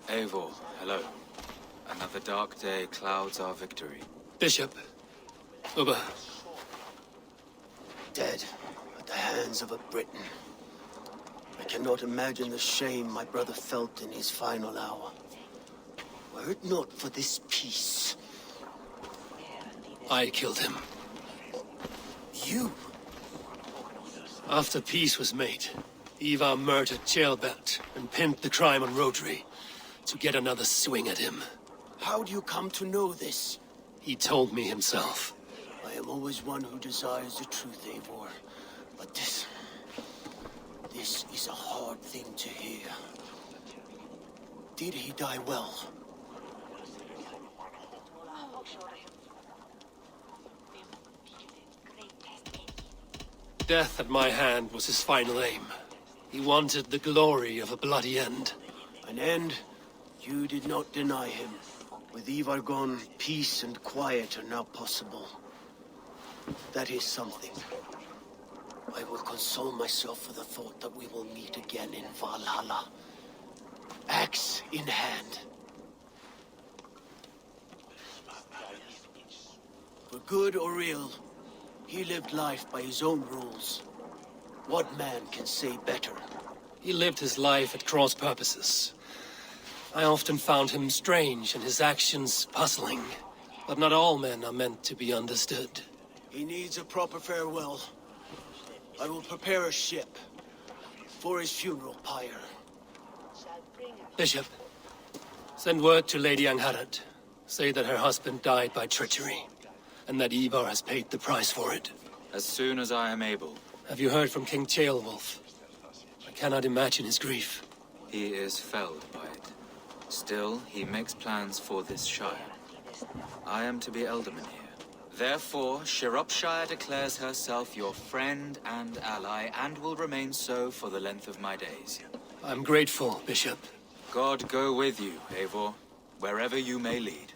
Eivor, hello. Another dark day clouds our victory. Bishop. Uber. Dead at the hands of a Briton. I cannot imagine the shame my brother felt in his final hour. Were it not for this peace. I killed him. You? After peace was made, Eivor murdered Abbot and pinned the crime on Rotary to get another swing at him. How do you come to know this? He told me himself. I am always one who desires the truth, Eivor. But this is a hard thing to hear. Did he die well? Death at my hand was his final aim. He wanted the glory of a bloody end. An end you did not deny him. With Eivor gone, peace and quiet are now possible. That is something. I will console myself for the thought that we will meet again in Valhalla. Axe in hand. For good or ill, he lived life by his own rules. What man can say better? He lived his life at cross purposes. I often found him strange and his actions puzzling. But not all men are meant to be understood. He needs a proper farewell. I will prepare a ship for his funeral pyre. Bishop, send word to Lady Angharad. Say that her husband died by treachery, and that Eivor has paid the price for it. As soon as I am able. Have you heard from King Ceolwulf? I cannot imagine his grief. He is felled by it. Still, he makes plans for this shire. I am to be Elderman here. Therefore, Shropshire declares herself your friend and ally, and will remain so for the length of my days. I'm grateful, Bishop. God go with you, Eivor, wherever you may lead.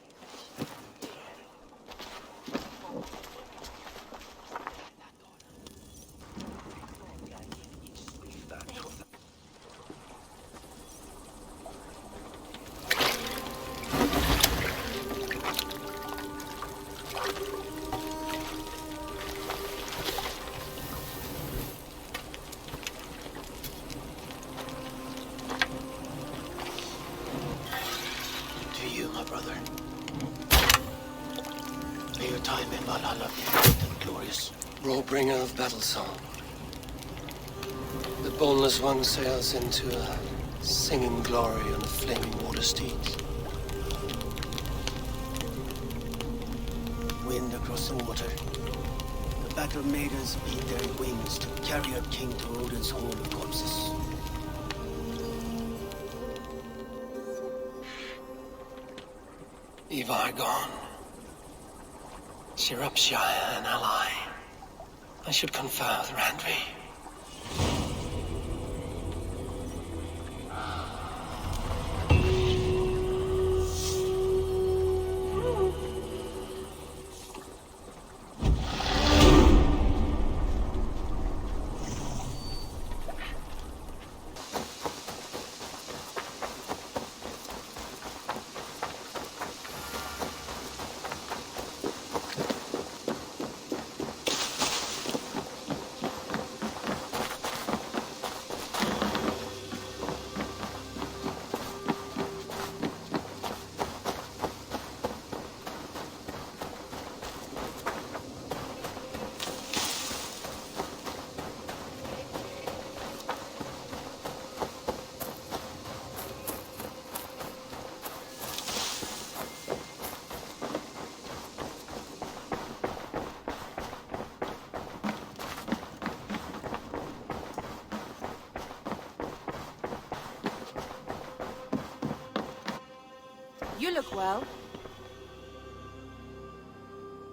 Bringer of battle song. The boneless one sails into a singing glory on a flaming water steed. Wind across the water. The battle maidens beat their wings to carry our king to Odin's hall of corpses. Eivor gone. Shropshire an ally. I should confer with Randvi. You look well.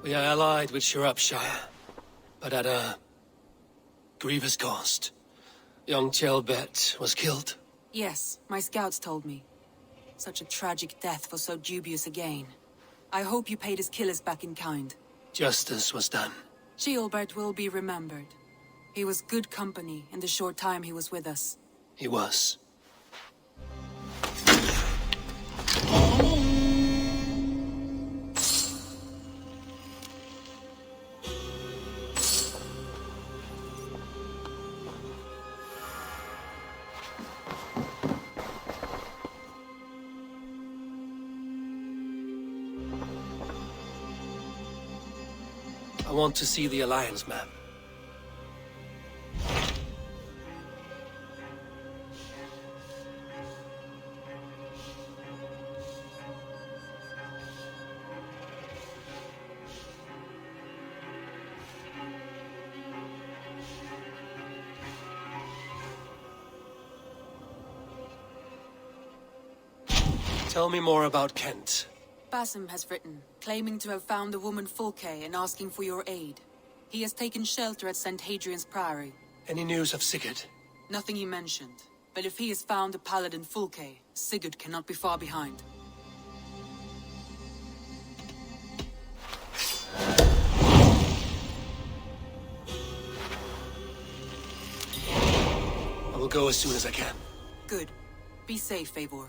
We are allied with Shropshire, but at a grievous cost. Young Abbot was killed. Yes, my scouts told me. Such a tragic death for so dubious a gain. I hope you paid his killers back in kind. Justice was done. Gilbert will be remembered. He was good company in the short time he was with us. He was. I want to see the Alliance map. Tell me more about Kent. Basim has written, claiming to have found the woman Fulke and asking for your aid. He has taken shelter at St. Hadrian's Priory. Any news of Sigurd? Nothing he mentioned. But if he has found the paladin Fulke, Sigurd cannot be far behind. I will go as soon as I can. Good. Be safe, Eivor.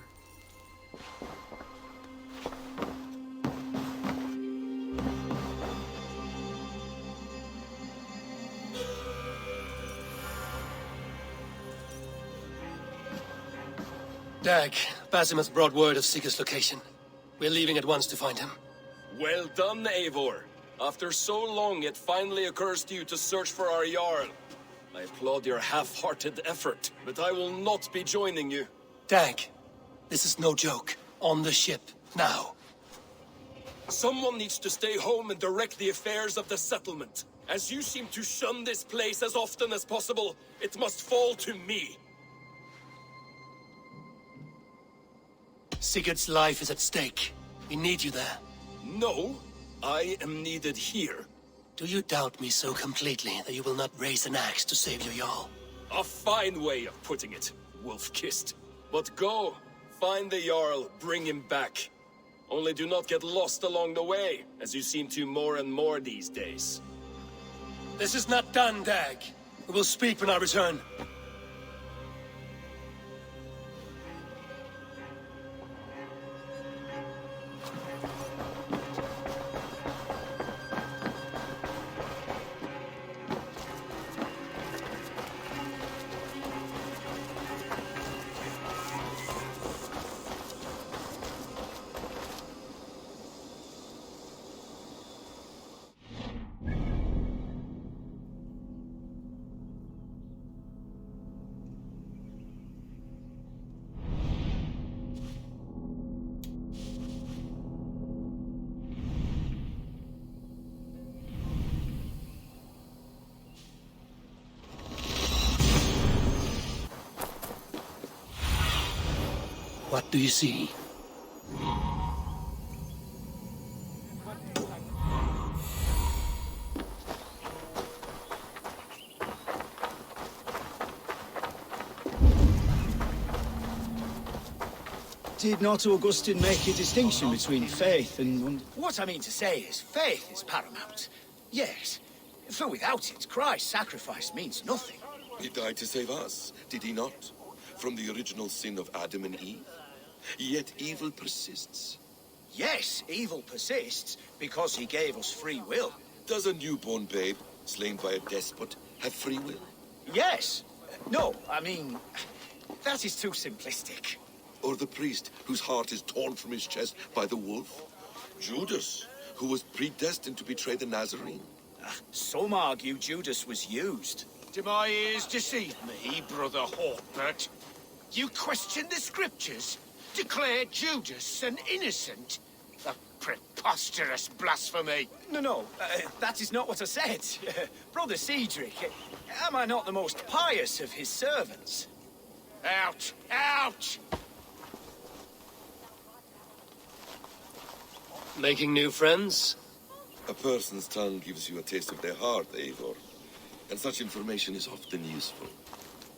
Dag, Basim has brought word of Sigurd's location. We're leaving at once to find him. Well done, Eivor. After so long, it finally occurs to you to search for our Jarl. I applaud your half-hearted effort, but I will not be joining you. Dag, this is no joke. On the ship, now. Someone needs to stay home and direct the affairs of the settlement. As you seem to shun this place as often as possible, it must fall to me. Sigurd's life is at stake. We need you there. No, I am needed here. Do you doubt me so completely that you will not raise an axe to save your Jarl? A fine way of putting it, wolf-kissed. But go, find the Jarl, bring him back. Only do not get lost along the way, as you seem to more and more these days. This is not done, Dag. We will speak when I return. What do you see? Did not Augustine make a distinction between faith and... What I mean to say is, faith is paramount. Yes, for without it, Christ's sacrifice means nothing. He died to save us, did he not? From the original sin of Adam and Eve? Yet evil persists. Yes, evil persists, because he gave us free will. Does a newborn babe, slain by a despot, have free will? Yes. No, I mean, that is too simplistic. Or the priest, whose heart is torn from his chest by the wolf? Judas, who was predestined to betray the Nazarene? Some argue Judas was used. Do my ears deceive me, Brother Hawkbert? You question the scriptures? Declare Judas an innocent? A preposterous blasphemy! No, that is not what I said. Brother Cedric, am I not the most pious of his servants? Out! Out! Making new friends? A person's tongue gives you a taste of their heart, Eivor. And such information is often useful.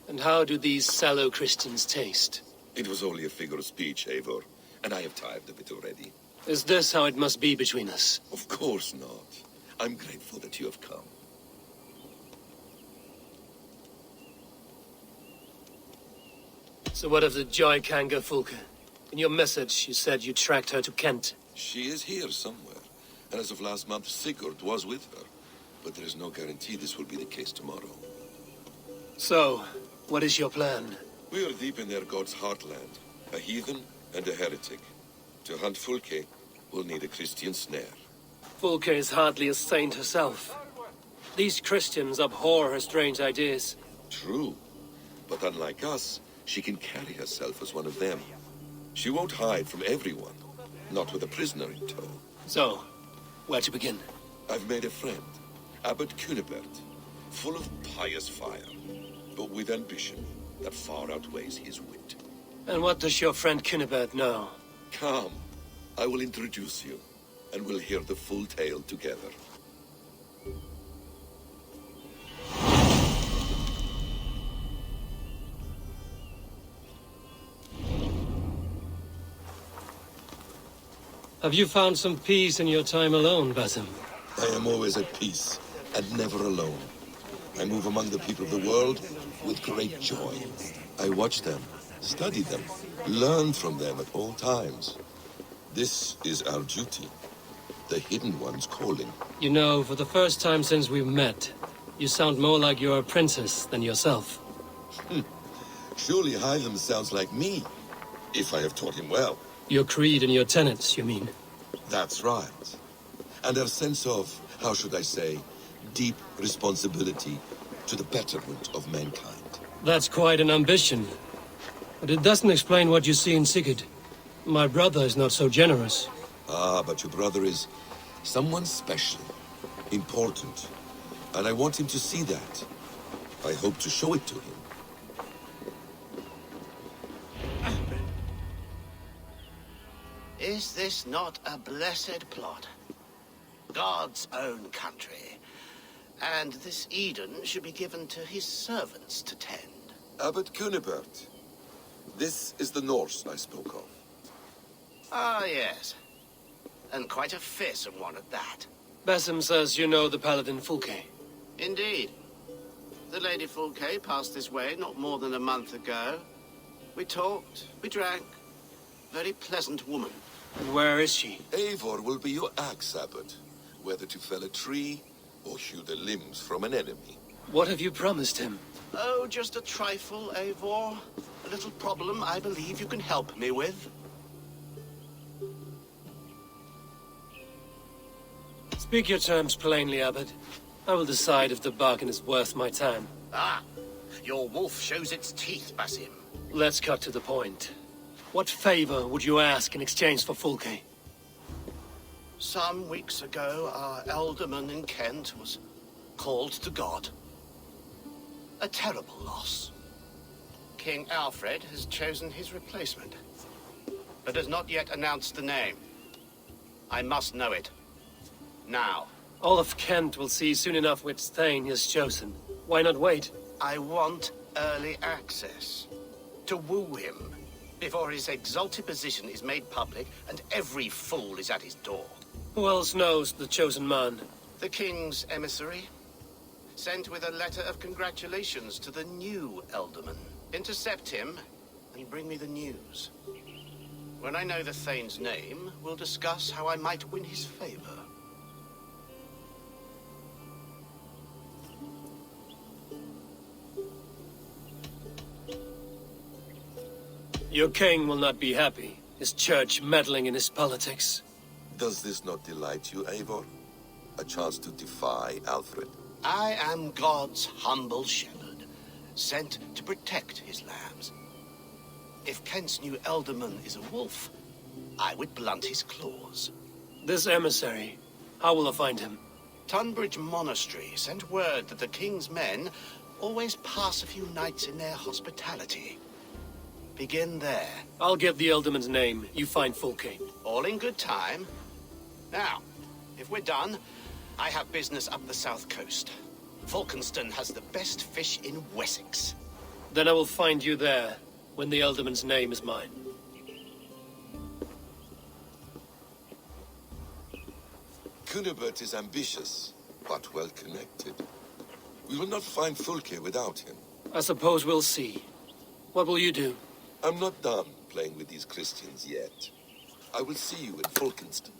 And how do these sallow Christians taste? It was only a figure of speech, Eivor, and I have tired of it already. Is this how it must be between us? Of course not. I'm grateful that you have come. So what of the Joy Kanga Fulke? In your message, you said you tracked her to Kent. She is here somewhere, and as of last month, Sigurd was with her. But there is no guarantee this will be the case tomorrow. So, what is your plan? We are deep in their god's heartland, a heathen and a heretic. To hunt Fulke, we'll need a Christian snare. Fulke is hardly a saint herself. These Christians abhor her strange ideas. True, but unlike us, she can carry herself as one of them. She won't hide from everyone, not with a prisoner in tow. So, where to begin? I've made a friend, Abbot Cunibert, full of pious fire, but with ambition that far outweighs his wit. And what does your friend Cunibert know? Come, I will introduce you, and we'll hear the full tale together. Have you found some peace in your time alone, Basim? I am always at peace, and never alone. I move among the people of the world with great joy. I watch them, study them, learn from them at all times. This is our duty, the Hidden One's calling. You know, for the first time since we've met, you sound more like you're a princess than yourself. Surely Hylam sounds like me, if I have taught him well. Your creed and your tenets, you mean? That's right. And our sense of, how should I say, deep responsibility to the betterment of mankind. That's quite an ambition. But it doesn't explain what you see in Sigurd. My brother is not so generous. Ah, but your brother is someone special, important. And I want him to see that. I hope to show it to him. Is this not a blessed plot? God's own country. And this Eden should be given to his servants to tend. Abbot Cunibert. This is the Norse I spoke of. Ah, yes. And quite a fearsome one at that. Basim says you know the paladin Fulke. Indeed. The Lady Fulke passed this way not more than a month ago. We talked, we drank. Very pleasant woman. And where is she? Eivor will be your axe, Abbot. Whether to fell a tree or hew the limbs from an enemy. What have you promised him? Oh, just a trifle, Eivor. A little problem I believe you can help me with. Speak your terms plainly, Abbot. I will decide if the bargain is worth my time. Ah, your wolf shows its teeth, Basim. Let's cut to the point. What favor would you ask in exchange for Fulke? Some weeks ago, our alderman in Kent was called to God. A terrible loss. King Alfred has chosen his replacement, but has not yet announced the name. I must know it. Now. All of Kent will see soon enough which Thane he has chosen. Why not wait? I want early access. To woo him, before his exalted position is made public and every fool is at his door. Who else knows the chosen man? The king's emissary, sent with a letter of congratulations to the new alderman. Intercept him and bring me the news. When I know the Thane's name, we'll discuss how I might win his favor. Your king will not be happy. His church meddling in his politics. Does this not delight you, Eivor? A chance to defy Alfred? I am God's humble shepherd, sent to protect his lambs. If Kent's new alderman is a wolf, I would blunt his claws. This emissary, how will I find him? Tunbridge Monastery sent word that the king's men always pass a few nights in their hospitality. Begin there. I'll get the alderman's name. You find Fulke. All in good time. Now, if we're done, I have business up the south coast. Falkenston has the best fish in Wessex. Then I will find you there, when the Elderman's name is mine. Cunibert is ambitious, but well connected. We will not find Fulke without him. I suppose we'll see. What will you do? I'm not done playing with these Christians yet. I will see you in Fulkenston.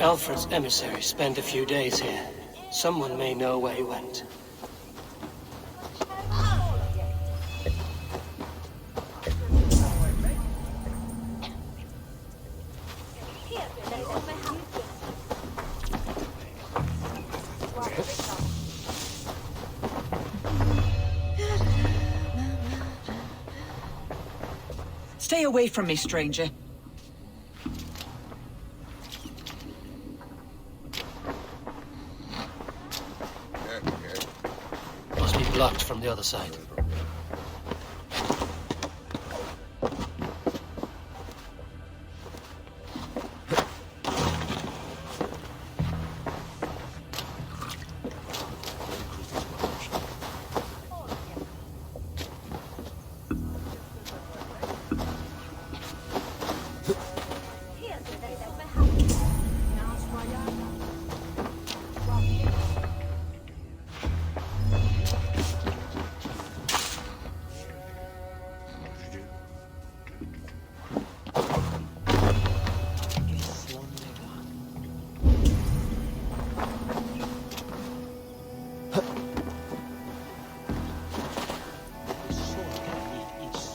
Alfred's emissary spent a few days here. Someone may know where he went. Stay away from me, stranger. Must be blocked from the other side.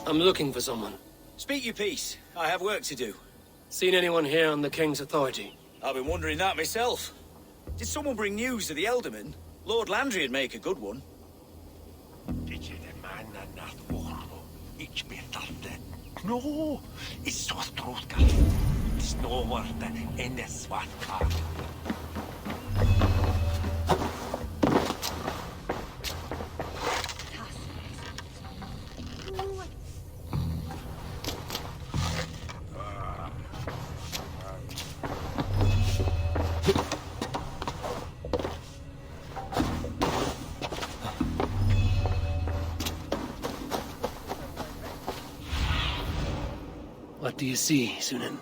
I'm looking for someone. Speak your piece. I have work to do. Seen anyone here on the King's authority? I've been wondering that myself. Did someone bring news of the Elderman? Lord Landry'd make a good one. No, it's so strong. It's no worth in the swat car. What do you see, Sunan?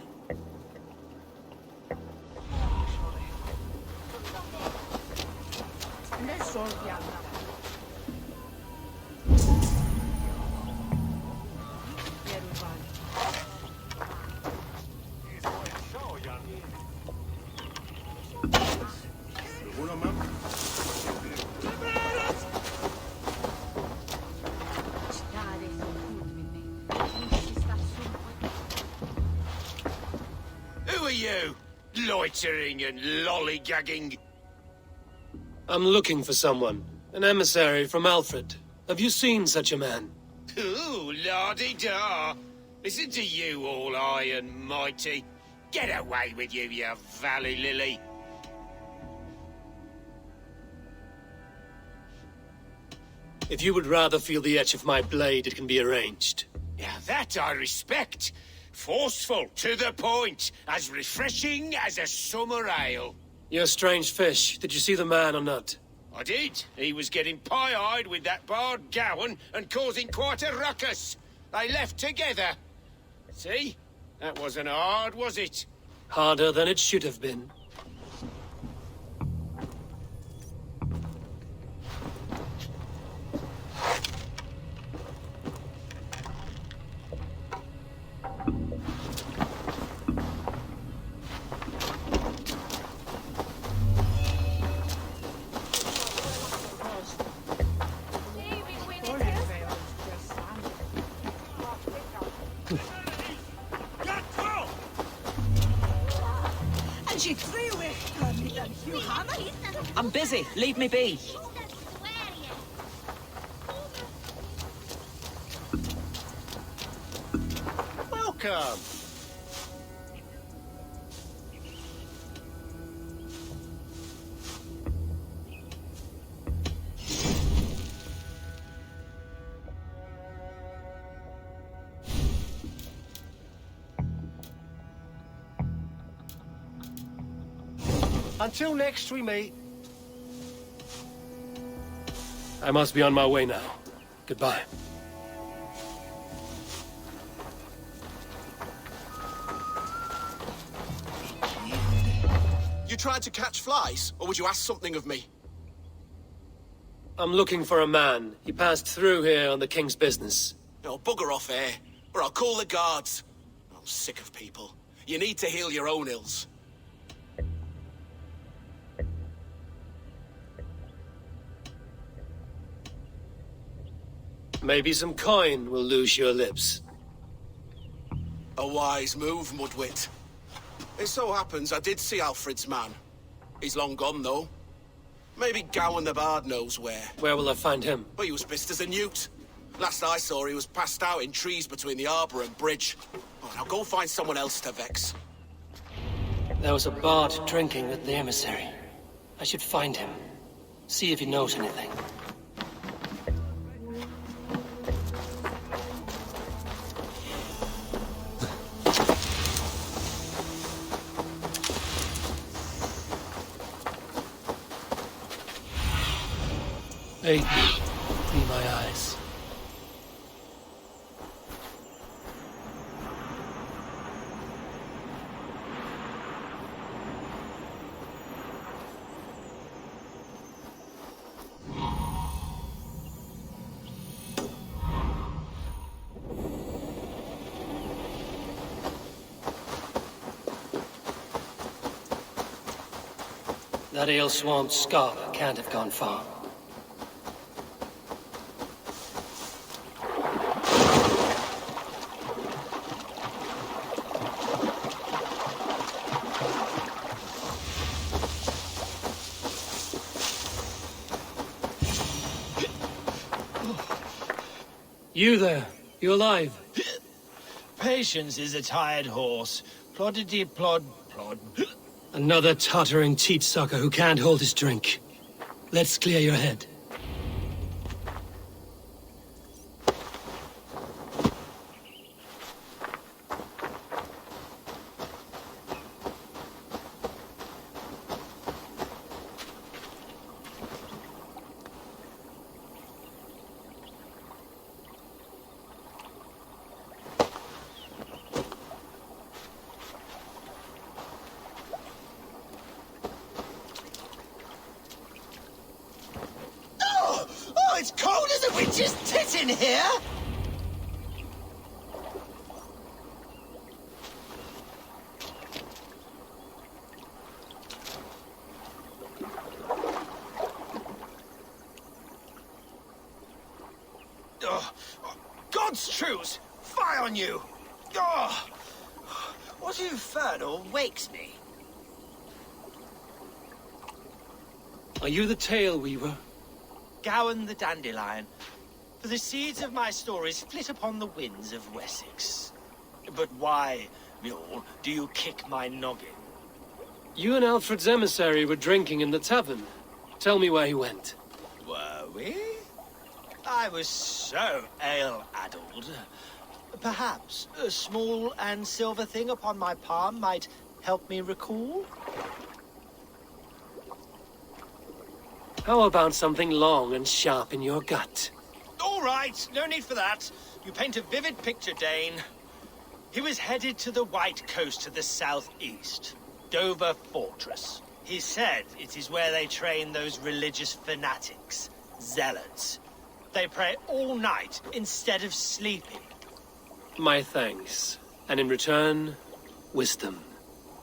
You, loitering and lollygagging. I'm looking for someone. An emissary from Alfred. Have you seen such a man? Ooh, la-di-da. Listen to you, all high and mighty. Get away with you, you valley lily. If you would rather feel the edge of my blade, it can be arranged. Yeah, that I respect. Forceful, to the point, as refreshing as a summer ale. You're a strange fish. Did you see the man or not? I did. He was getting pie-eyed with that bard Gowan and causing quite a ruckus. They left together. See? That wasn't hard, was it? Harder than it should have been. I'm busy. Leave me be. Welcome. Until next we meet. I must be on my way now. Goodbye. You tried to catch flies, or would you ask something of me? I'm looking for a man. He passed through here on the king's business. No, bugger off here, or I'll call the guards. I'm sick of people. You need to heal your own ills. Maybe some coin will loose your lips. A wise move, Mudwit. It so happens I did see Alfred's man. He's long gone, though. Maybe Gowan the Bard knows where. Where will I find him? Well, he was pissed as a newt. Last I saw, he was passed out in trees between the harbour and bridge. Oh, now go find someone else to vex. There was a bard drinking with the emissary. I should find him. See if he knows anything. Aid me, be my eyes. That ale-swamped scarp can't have gone far. You there? You alive? Patience is a tired horse. Ploddity plod plod. Another tottering teat sucker who can't hold his drink. Let's clear your head. It's cold as a witch's tit in here! God's truce! Fie on you! What infernal wakes me? Are you the tale weaver? Gowan the Dandelion, for the seeds of my stories flit upon the winds of Wessex. But why, mule, do you kick my noggin? You and Alfred's emissary were drinking in the tavern. Tell me where he went. Were we? I was so ale-addled. Perhaps a small and silver thing upon my palm might help me recall? How about something long and sharp in your gut? All right, no need for that. You paint a vivid picture, Dane. He was headed to the White Coast to the southeast, Dover Fortress. He said it is where they train those religious fanatics, zealots. They pray all night instead of sleeping. My thanks. And in return, wisdom.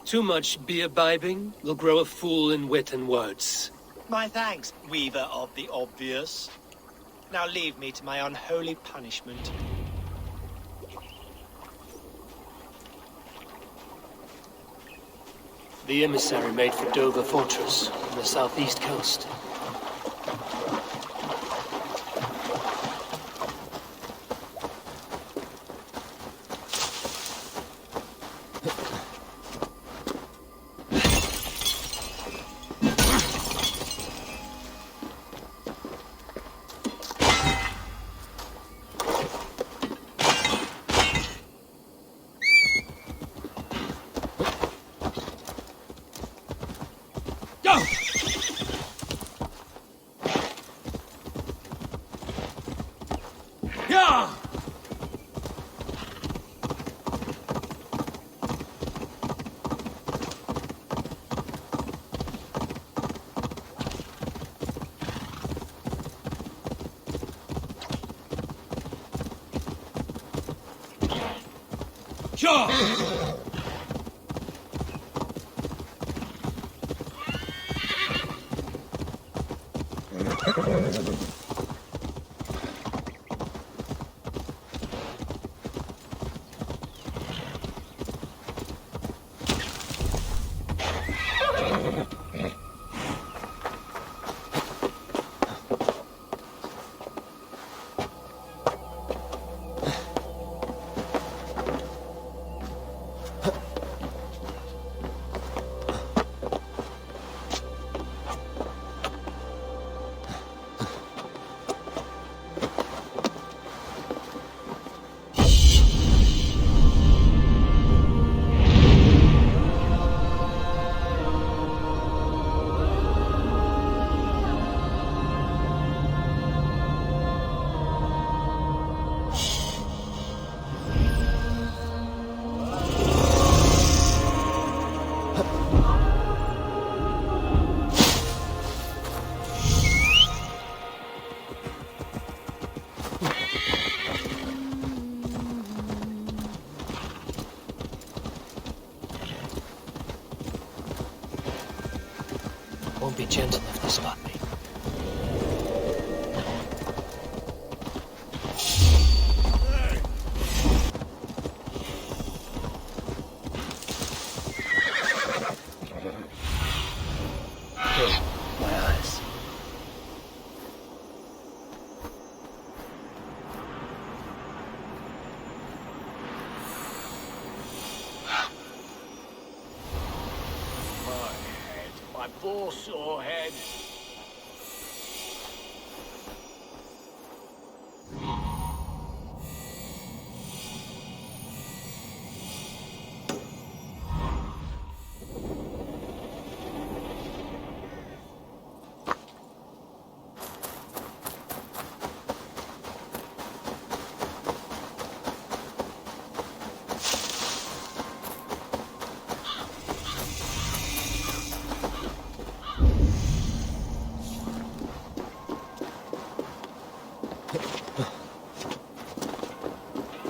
Too much beer-bibbing will grow a fool in wit and words. My thanks, Weaver of the Obvious. Now leave me to my unholy punishment. The emissary made for Dover Fortress on the southeast coast. Won't be gentle enough to spot me. My eyes. My poor sore head.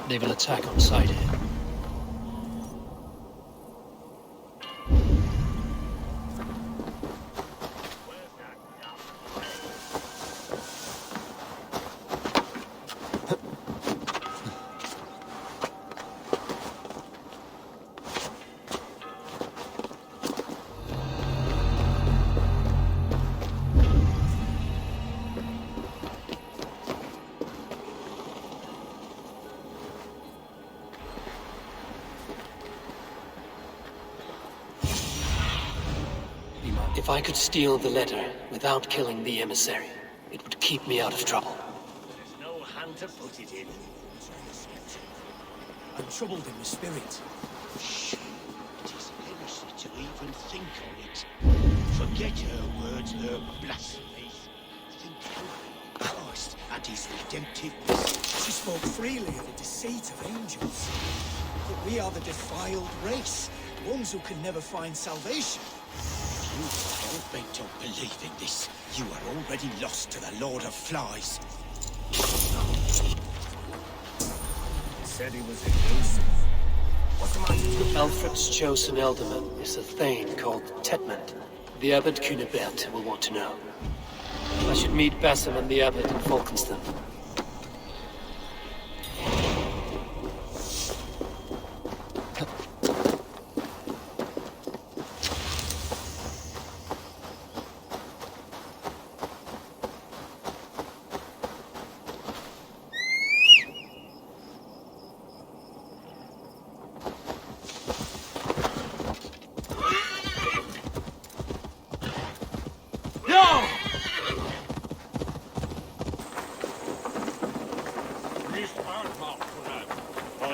They will attack on sight here. If I could steal the letter without killing the emissary, it would keep me out of trouble. There's no hand to put it in. troubled in the spirit. Shh. It is heresy to even think on it. Forget her words, her blasphemies. Think of Christ and his redemptive message. She spoke freely of the deceit of angels. That we are the defiled race, ones who can never find salvation. If you are hell-bent on believing this, you are already lost to the Lord of Flies. Said he was elusive. What am I? Alfred's chosen ealdorman is a thane called Tetmund. The Abbot Cunibert will want to know. I should meet Basim and the Abbot in Falkenston.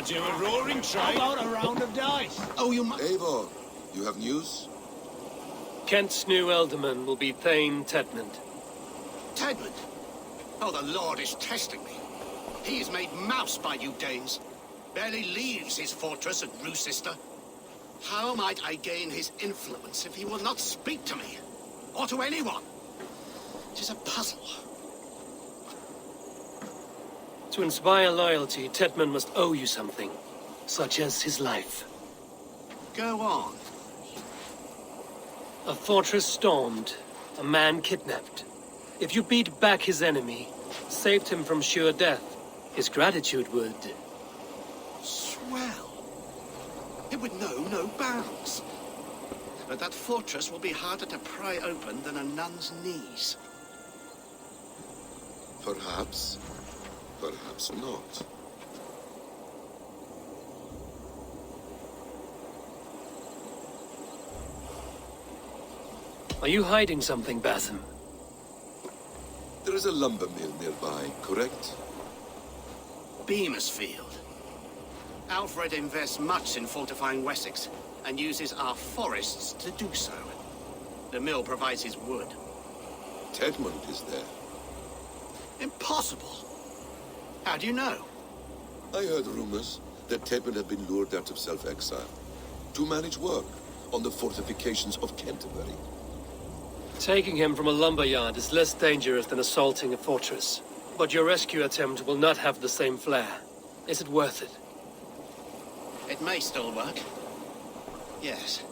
You a roaring train? How about a round of dice? Oh, you must... Eivor, you have news? Kent's new ealdorman will be Thane Tetmund. Tedmund? Oh, the Lord is testing me. He is made mouse by you Danes. Barely leaves his fortress at Roosister. How might I gain his influence if he will not speak to me? Or to anyone? It is a puzzle. To inspire loyalty, Tetmund must owe you something, such as his life. Go on. A fortress stormed, a man kidnapped. If you beat back his enemy, saved him from sure death, his gratitude would... Swell. It would know no bounds. But that fortress will be harder to pry open than a nun's knees. Perhaps. Perhaps not. Are you hiding something, Basim? There is a lumber mill nearby, correct? Beamersfield. Alfred invests much in fortifying Wessex, and uses our forests to do so. The mill provides his wood. Tetmund is there. Impossible! How do you know? I heard rumors that Tetmund had been lured out of self-exile to manage work on the fortifications of Canterbury. Taking him from a lumberyard is less dangerous than assaulting a fortress. But your rescue attempt will not have the same flair. Is it worth it? It may still work. Yes.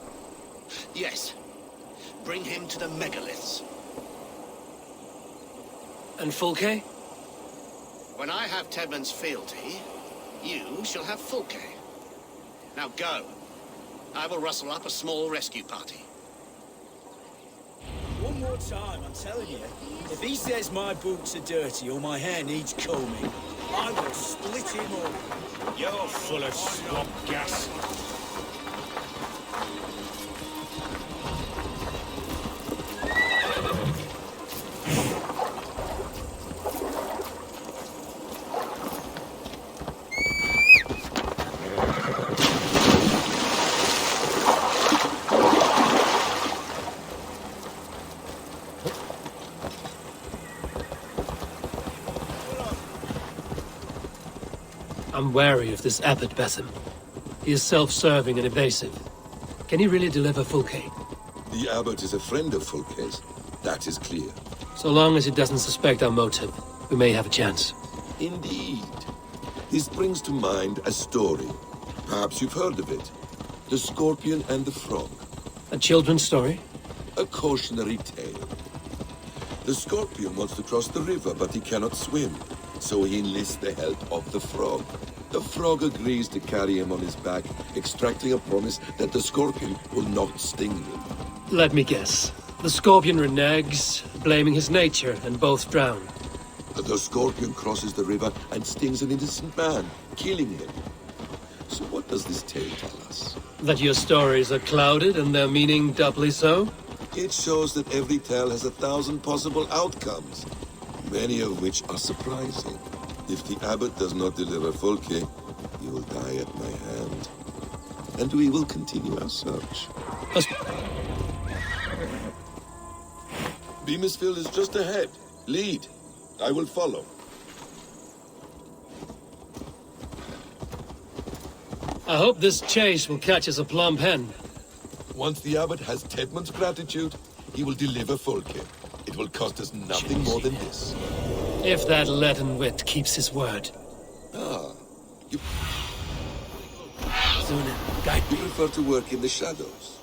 Yes. Bring him to the megaliths. And Fulke? When I have Tedmund's fealty, you shall have Fulke. Now go. I will rustle up a small rescue party. One more time, I'm telling you. If he says my boots are dirty or my hair needs combing, I will split him up. You're full of swamp gas. I'm wary of this Abbot, Basim. He is self-serving and evasive. Can he really deliver Fulke? The Abbot is a friend of Fulke's. That is clear. So long as he doesn't suspect our motive, we may have a chance. Indeed. This brings to mind a story. Perhaps you've heard of it. The Scorpion and the Frog. A children's story? A cautionary tale. The Scorpion wants to cross the river, but he cannot swim. So he enlists the help of the Frog. The Frog agrees to carry him on his back, extracting a promise that the Scorpion will not sting him. Let me guess. The Scorpion reneges, blaming his nature, and both drown. The Scorpion crosses the river and stings an innocent man, killing him. So what does this tale tell us? That your stories are clouded and their meaning doubly so? It shows that every tale has 1,000 possible outcomes, many of which are surprising. If the Abbot does not deliver Fulke, He will die at my hand. And we will continue our search. Beamisfield is just ahead. Lead. I will follow. I hope this chase will catch us a plump hen. Once the Abbot has Tedmund's gratitude, he will deliver Folke. It will cost us nothing more than this. If that leaden wit keeps his word. Ah, you Sooner, guide me. prefer to work in the shadows.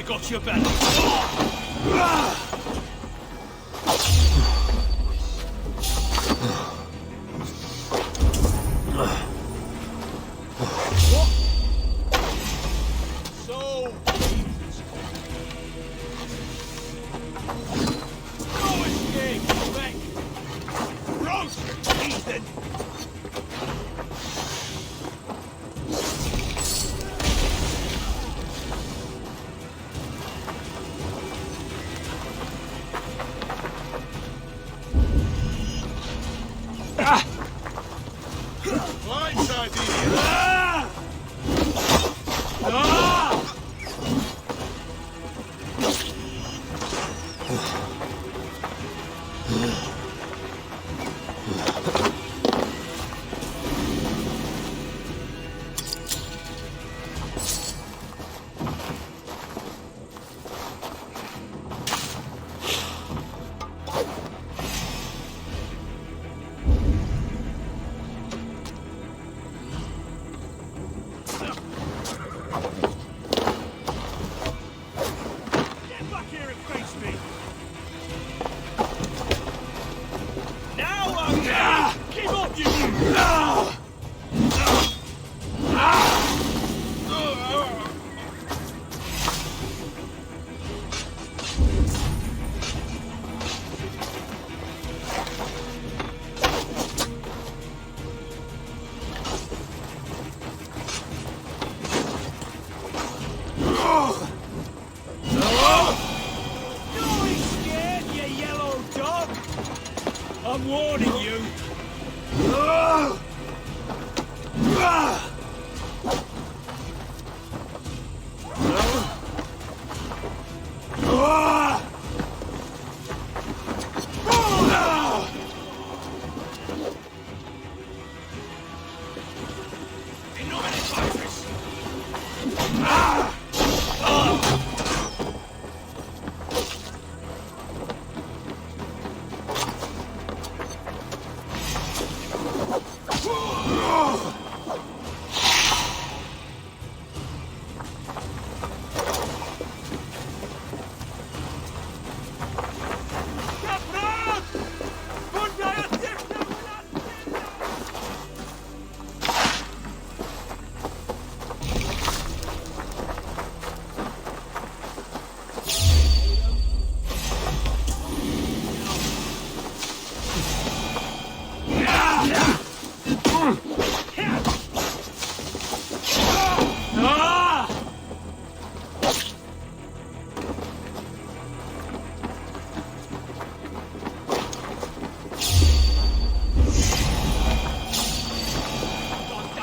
Got your back. So go escape, back. Roast, heathen. Blindside the idiot. I'm warning you.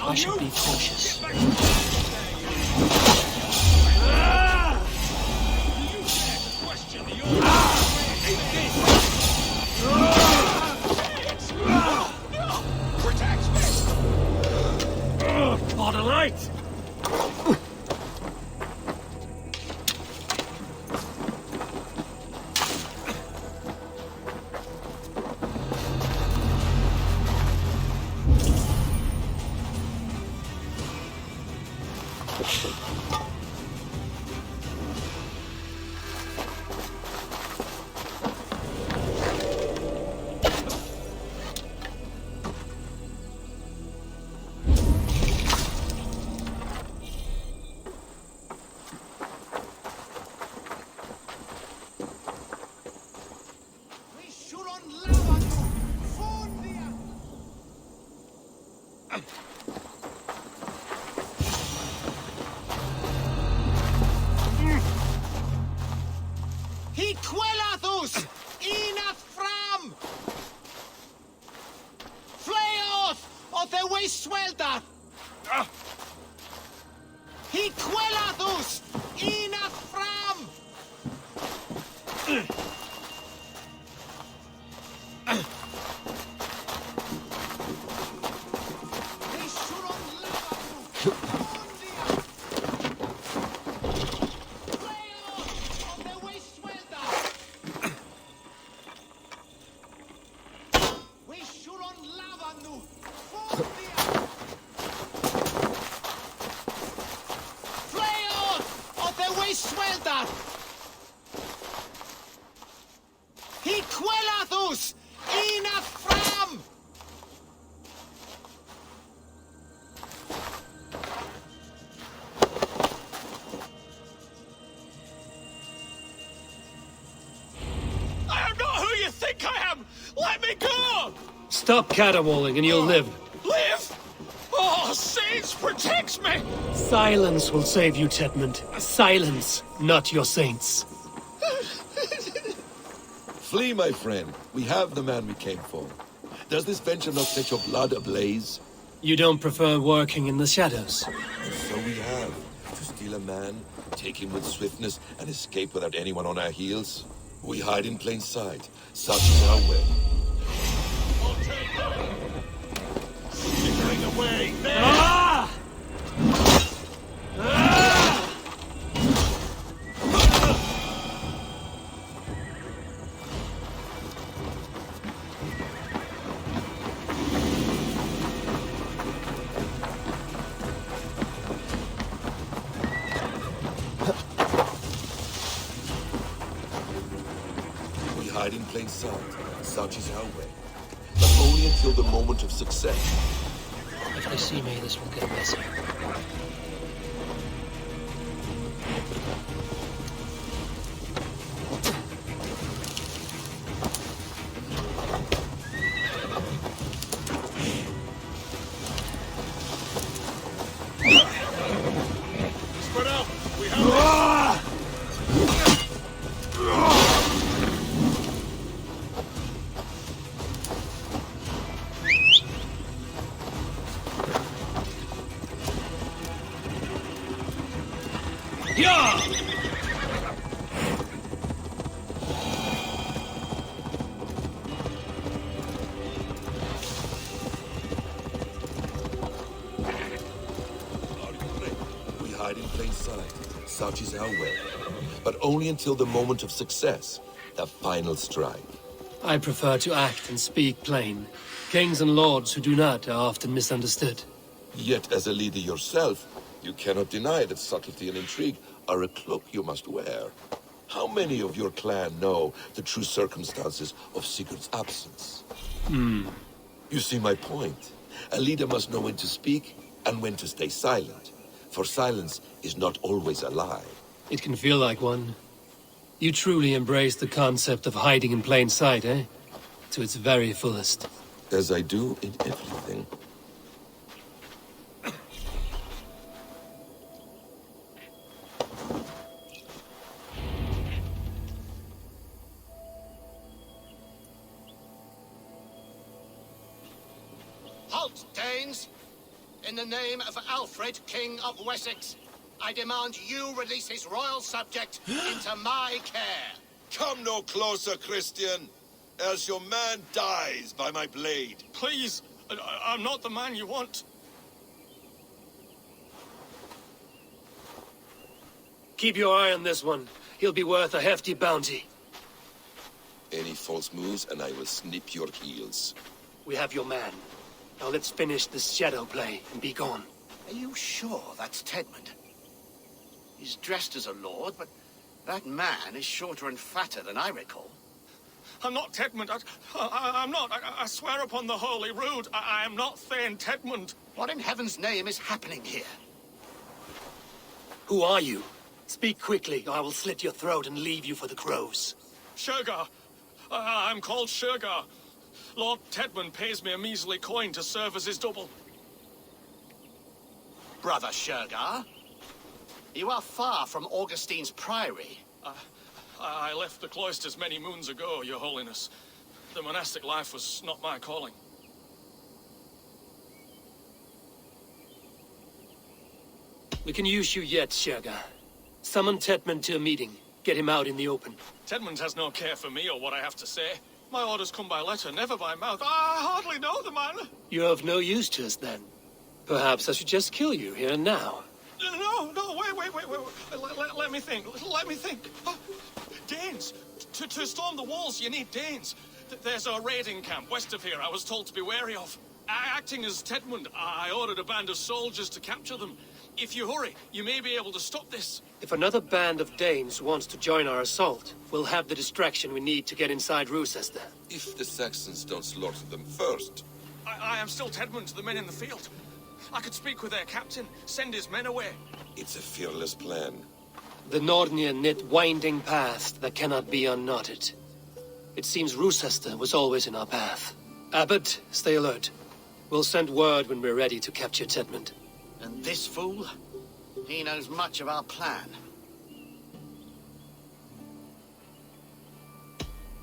I should be cautious. For the light! He quellathus! Inath fram! Fleoth! Of the waste swelda! He quellathus! Inath fram! He quellathus! Inath fram! I am not who you think I am! Let me go! Stop caterwauling and you'll live. Live? Oh, saints protects me! Silence will save you, Chetmund. Silence, not your saints. Flee, my friend. We have the man we came for. Does this venture not set your blood ablaze? You don't prefer working in the shadows? And so we have. To steal a man, take him with swiftness, and escape without anyone on our heels. We hide in plain sight. Such is our way. Bring away there! Ah! We hide in plain sight. Such is our way. But only until the moment of success. If they see me, this will get messy. Spread out! We have We hide in plain sight. Such is our way. But only until the moment of success. The final strike. I prefer to act and speak plain. Kings and lords who do not are often misunderstood. Yet, as a leader yourself, you cannot deny that subtlety and intrigue are a cloak you must wear. How many of your clan know the true circumstances of Sigurd's absence? You see my point. A leader must know when to speak and when to stay silent. For silence is not always a lie. It can feel like one. You truly embrace the concept of hiding in plain sight, eh? To its very fullest. As I do in everything. Halt, Danes! In the name of Alfred, King of Wessex, I demand you release his royal subject into my care. Come no closer, Christian, else your man dies by my blade. Please, I'm not the man you want. Keep your eye on this one. He'll be worth a hefty bounty. Any false moves, and I will snip your heels. We have your man. Now let's finish this shadow play and be gone. Are you sure that's Tedmund? He's dressed as a lord, but that man is shorter and fatter than I recall. I'm not Tedmund. I'm not. I swear upon the Holy Rood, I am not Thane Tedmund. What in heaven's name is happening here? Who are you? Speak quickly, or I will slit your throat and leave you for the crows. Shergar. I'm called Shergar. Lord Tedmund pays me a measly coin to serve as his double. Brother Shergar? You are far from Augustine's priory. I left the cloisters many moons ago, Your Holiness. The monastic life was not my calling. We can use you yet, Shergar. Summon Tedmund to a meeting. Get him out in the open. Tedmund has no care for me or what I have to say. My orders come by letter, never by mouth. I hardly know the man. You're of no use to us, then. Perhaps I should just kill you here and now. No, wait. Let me think. Danes. To storm the walls, you need Danes. There's a raiding camp west of here I was told to be wary of. Acting as Tedmund, I ordered a band of soldiers to capture them. If you hurry, you may be able to stop this. If another band of Danes wants to join our assault, we'll have the distraction we need to get inside Rochester. If the Saxons don't slaughter them first. I am still Tedmund to the men in the field. I could speak with their captain, send his men away. It's a fearless plan. The Nordnir knit winding paths that cannot be unknotted. It seems Rochester was always in our path. Abbot, stay alert. We'll send word when we're ready to capture Tedmund. And this fool? He knows much of our plan.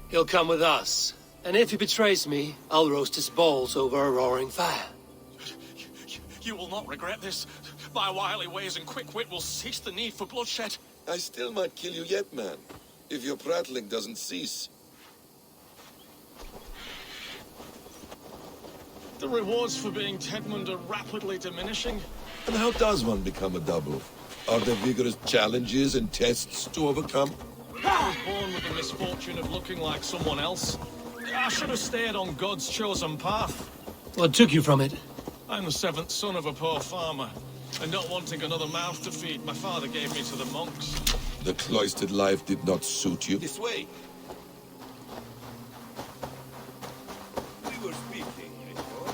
He'll come with us. And if he betrays me, I'll roast his balls over a roaring fire. You will not regret this. My wily ways and quick wit will cease the need for bloodshed. I still might kill you yet, man. If your prattling doesn't cease. The rewards for being Tedmund are rapidly diminishing. And how does one become a double? Are there vigorous challenges and tests to overcome? I was born with the misfortune of looking like someone else. I should have stayed on God's chosen path. What took you from it? I'm the seventh son of a poor farmer. And not wanting another mouth to feed, my father gave me to the monks. The cloistered life did not suit you? This way. We were speaking, Eivor.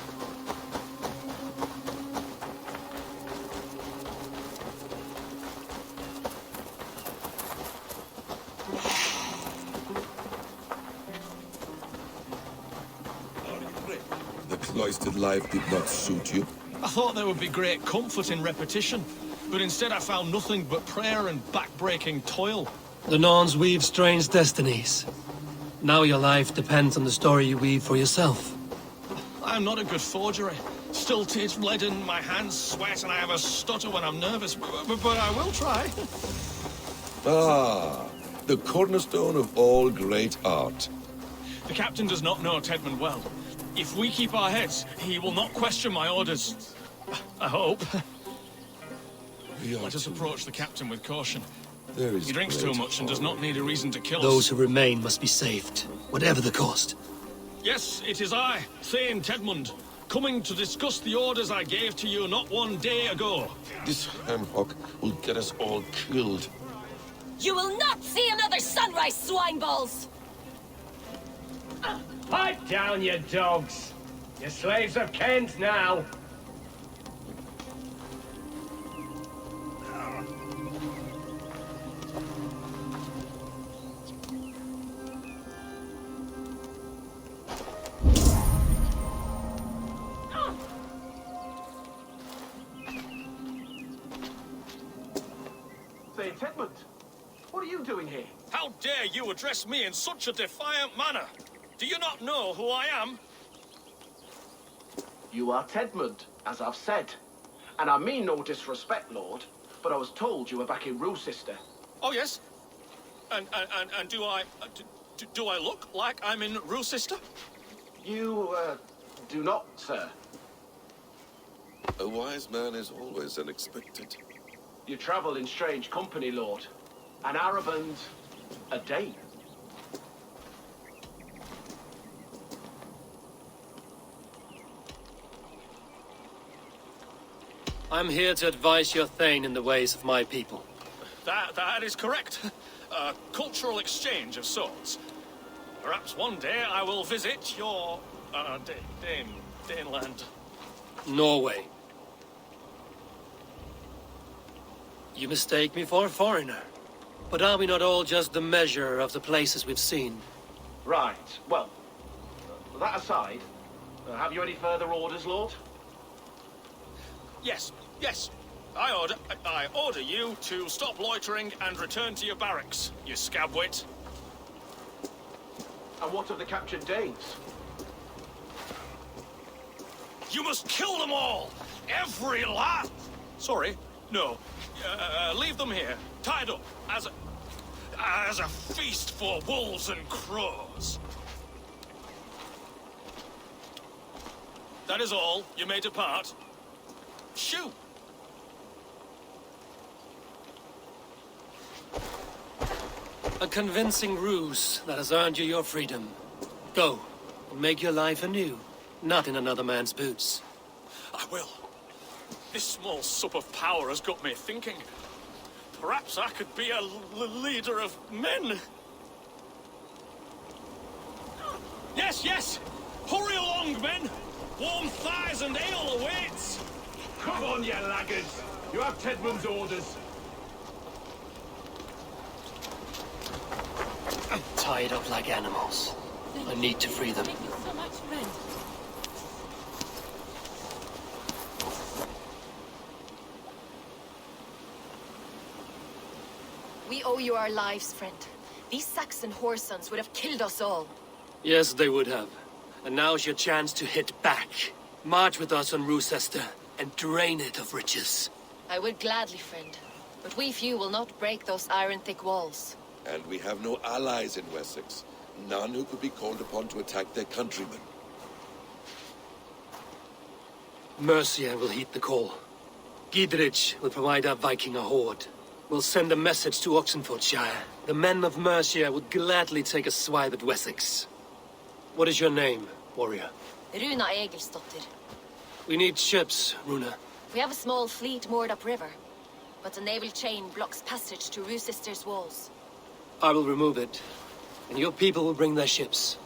The cloistered life did not suit you? I thought there would be great comfort in repetition, but instead I found nothing but prayer and back-breaking toil. The Norns weave strange destinies. Now your life depends on the story you weave for yourself. I am not a good forgery. Still tears leaden, my hands sweat, and I have a stutter when I'm nervous, but I will try. Ah, the cornerstone of all great art. The captain does not know Tedmund well. If we keep our heads, he will not question my orders. I hope. Let us approach the captain with caution. He drinks too much and does not need a reason to kill us. Those who remain must be saved, whatever the cost. Yes, it is I, Thane Tedmund, coming to discuss the orders I gave to you not one day ago. This hamhock will get us all killed. You will not see another sunrise, swineballs! Pipe down, you dogs! Your slaves are Kent now! Say, Tedmund, what are you doing here? How dare you address me in such a defiant manner? Do you not know who I am? You are Tedmund, as I've said. And I mean no disrespect, Lord, but I was told you were back in Rochester. Oh, yes. And do I look like I'm in Rochester? You, do not, sir. A wise man is always unexpected. You travel in strange company, Lord. An Arab and a Dane. I'm here to advise your Thane in the ways of my people. That is correct. A cultural exchange of sorts. Perhaps one day I will visit your, Daneland. Norway. You mistake me for a foreigner. But are we not all just the measure of the places we've seen? Right. Well, that aside, have you any further orders, Lord? Yes. I order you to stop loitering and return to your barracks, you scabwit. And what of the captured Danes? You must kill them all! Every last... Sorry, no. Leave them here, tied up, as a feast for wolves and crows. That is all. You may depart. Shoot! A convincing ruse that has earned you your freedom. Go, and make your life anew, not in another man's boots. I will. This small sup of power has got me thinking. Perhaps I could be a leader of men. Yes! Hurry along, men! Warm thighs and ale awaits! Come on, you laggards! You have Tedmund's orders. Tied up like animals. I need to free them. We owe you our lives, friend. These Saxon whoresons would have killed us all. Yes, they would have. And now's your chance to hit back. March with us on Rochester and drain it of riches. I would gladly, friend. But we few will not break those iron-thick walls. And we have no allies in Wessex. None who could be called upon to attack their countrymen. Mercia will heed the call. Gidrich will provide our Viking a horde. We'll send a message to Oxenfordshire. The men of Mercia would gladly take a swipe at Wessex. What is your name, warrior? Runa Egilsdottir. We need ships, Runa. We have a small fleet moored upriver, but a naval chain blocks passage to Rochester's walls. I will remove it, and your people will bring their ships.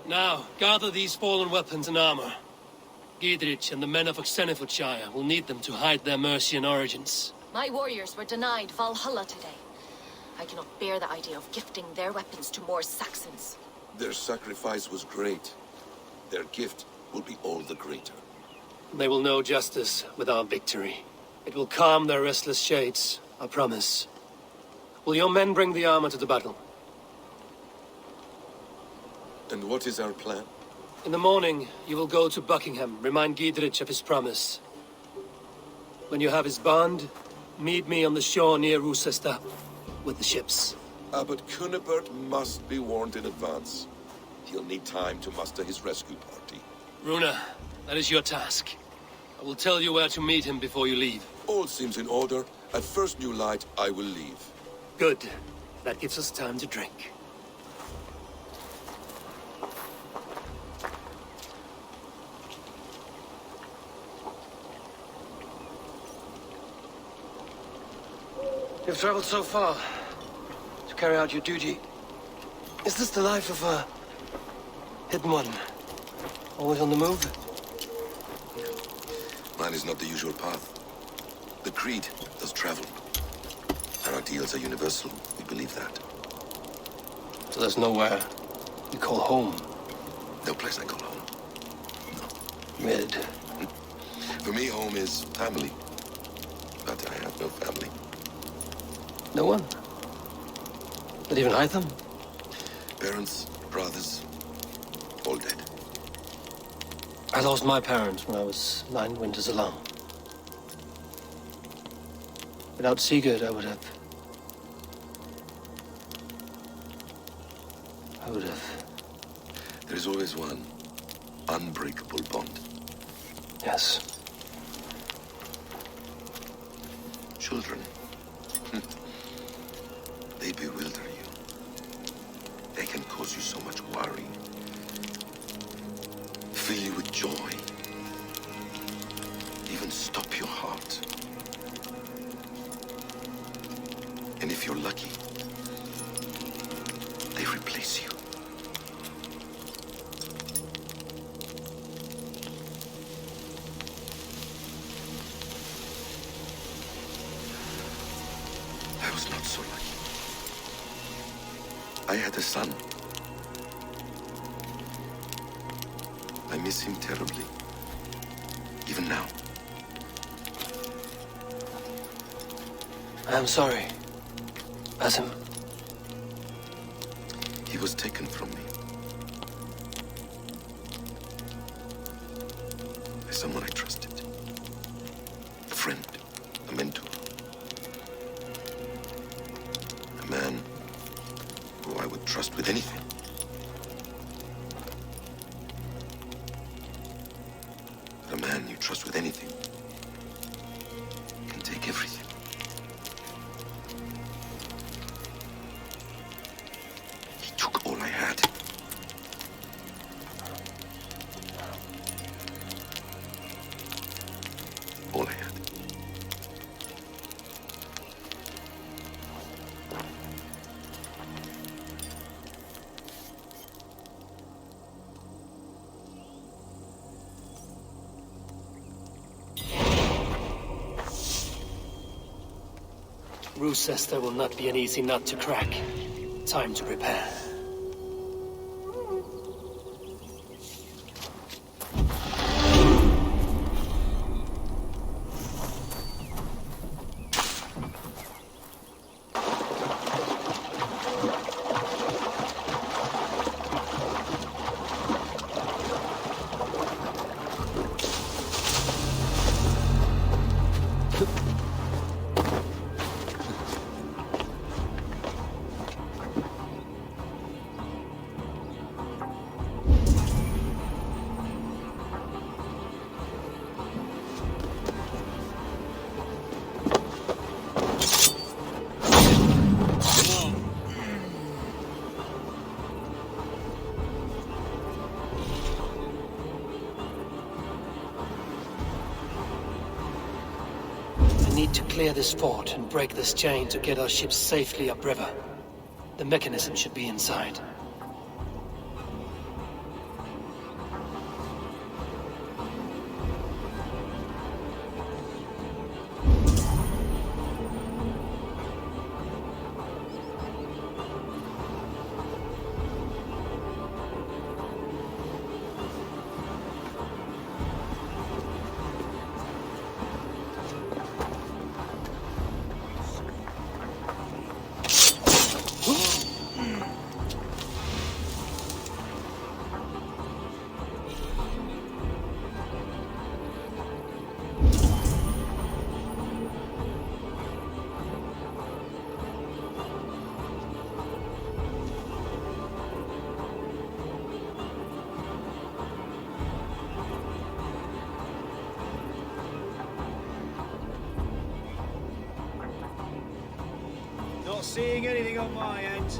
Now, gather these fallen weapons and armor. Gidrich and the men of Oxenfordshire will need them to hide their Mercian origins. My warriors were denied Valhalla today. I cannot bear the idea of gifting their weapons to more Saxons. Their sacrifice was great. Their gift will be all the greater. They will know justice with our victory. It will calm their restless shades, I promise. Will your men bring the armor to the battle? And what is our plan? In the morning, you will go to Buckingham, remind Gidrich of his promise. When you have his bond, meet me on the shore near Rochester with the ships. Abbot Cunibert must be warned in advance. He'll need time to muster his rescue party. Runa, that is your task. I will tell you where to meet him before you leave. All seems in order. At first new light, I will leave. Good. That gives us time to drink. You've traveled so far to carry out your duty. Is this the life of a hidden one? Always on the move? Mine is not the usual path. The Creed does travel. Our ideals are universal. We believe that. So there's nowhere you call home? No place I call home. No. Mid. For me, home is family. But I have no family. No one? Not even Hytham? Parents, brothers, all dead. I lost my parents when I was 9 winters alone. Without Sigurd, I would have... There is always one unbreakable bond. Yes. Children. They bewilder you. They can cause you so much worry. Fill you with joy. Even stop your heart. And if you're lucky, they replace you. I was not so lucky. I had a son. I miss him terribly. Even now. I am sorry. Basim. He was taken from me. By someone I trusted. A friend. A mentor. A man who I would trust with anything. But a man you trust with anything can take everything. He took all I had. All I had. Rochester will not be an easy nut to crack. Time to prepare. We need to clear this fort and break this chain to get our ships safely upriver. The mechanism should be inside. Not seeing anything on my end.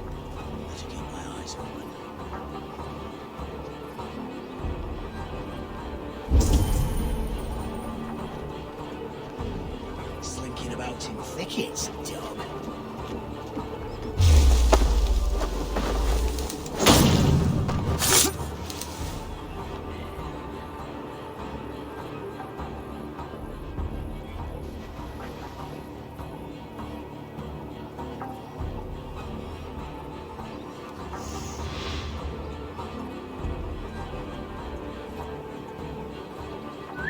Better keep my eyes open. Slinking about in thickets, dog.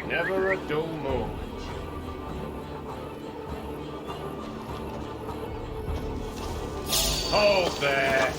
Never a dull moment. Hold there!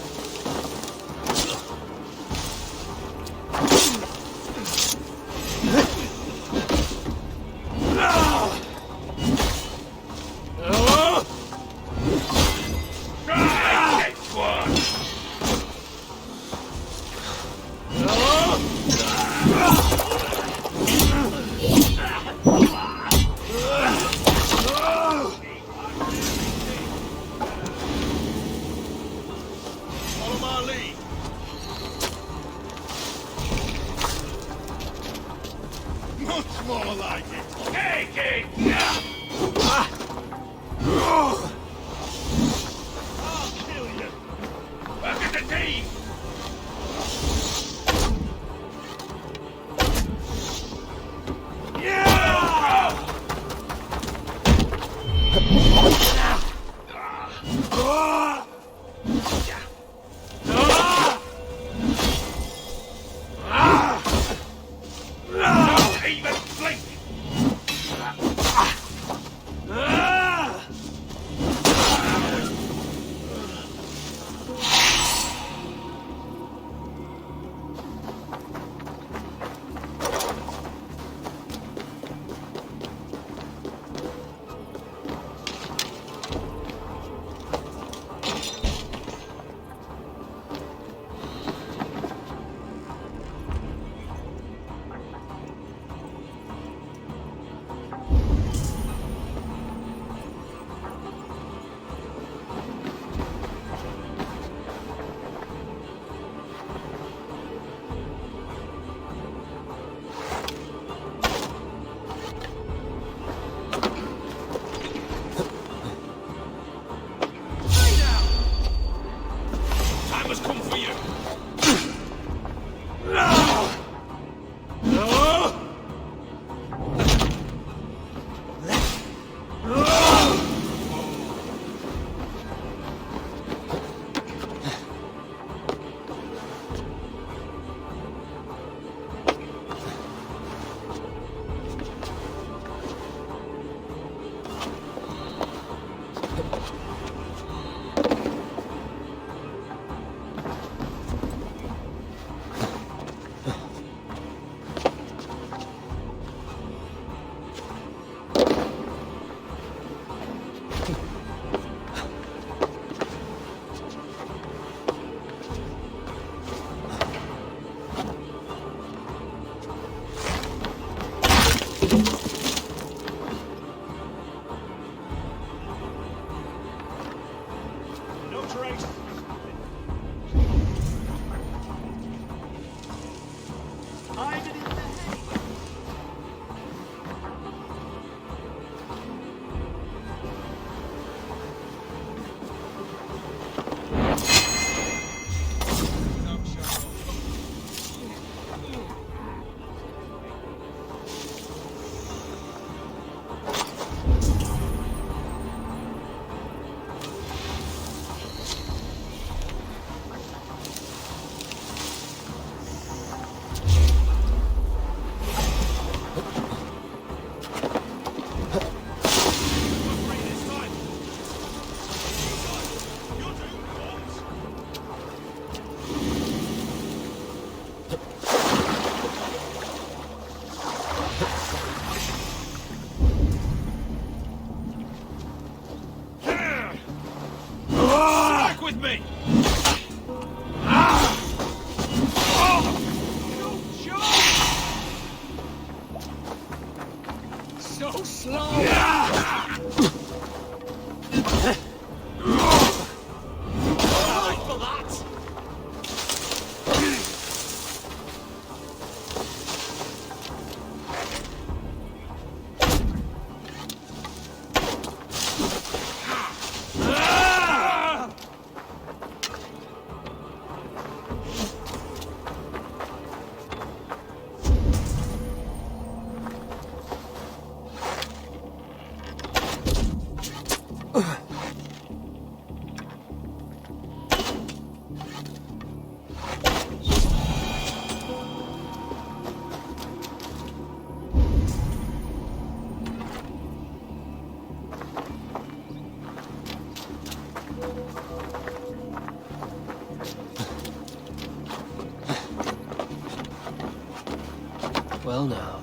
Well now.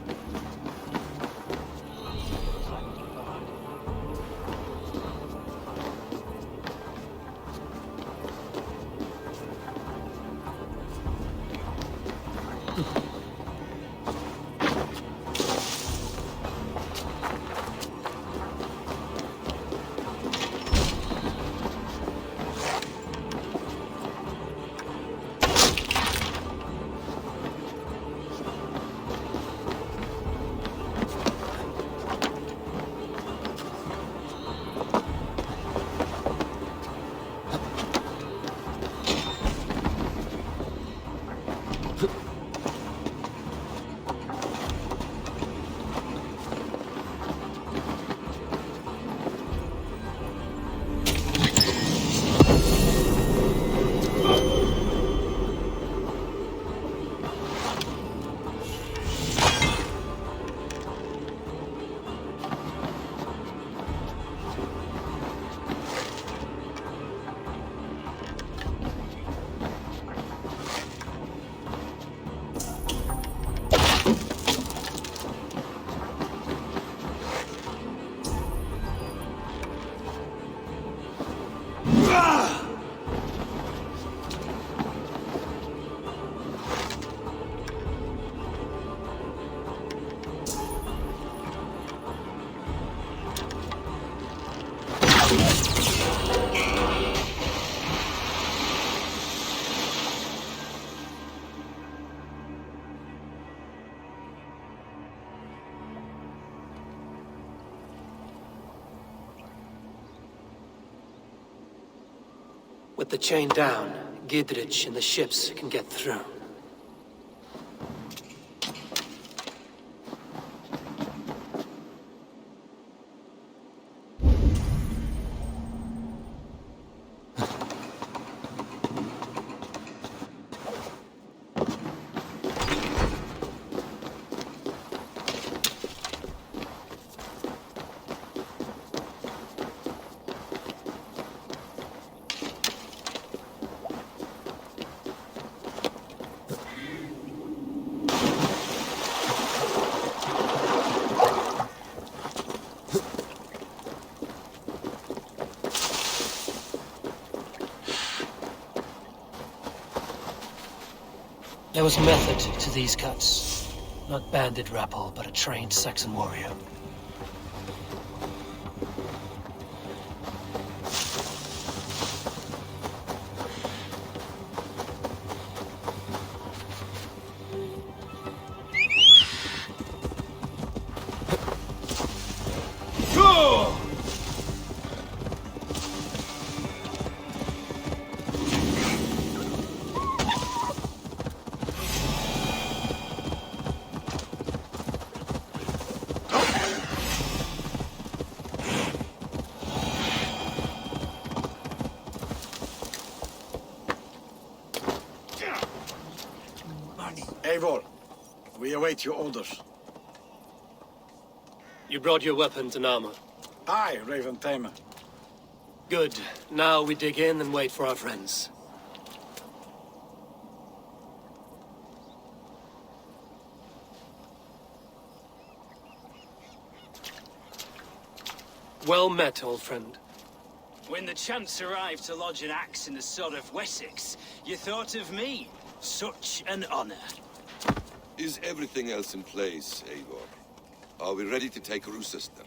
With the chain down, Gidrich and the ships can get through. There was method to these cuts. Not banded rabble, but a trained Saxon warrior. Go! Eivor, we await your orders. You brought your weapons and armor. Aye, Raven Tamer. Good. Now we dig in and wait for our friends. Well met, old friend. When the chance arrived to lodge an axe in the sod of Wessex, you thought of me. Such an honor. Is everything else in place, Eivor? Are we ready to take Rochester?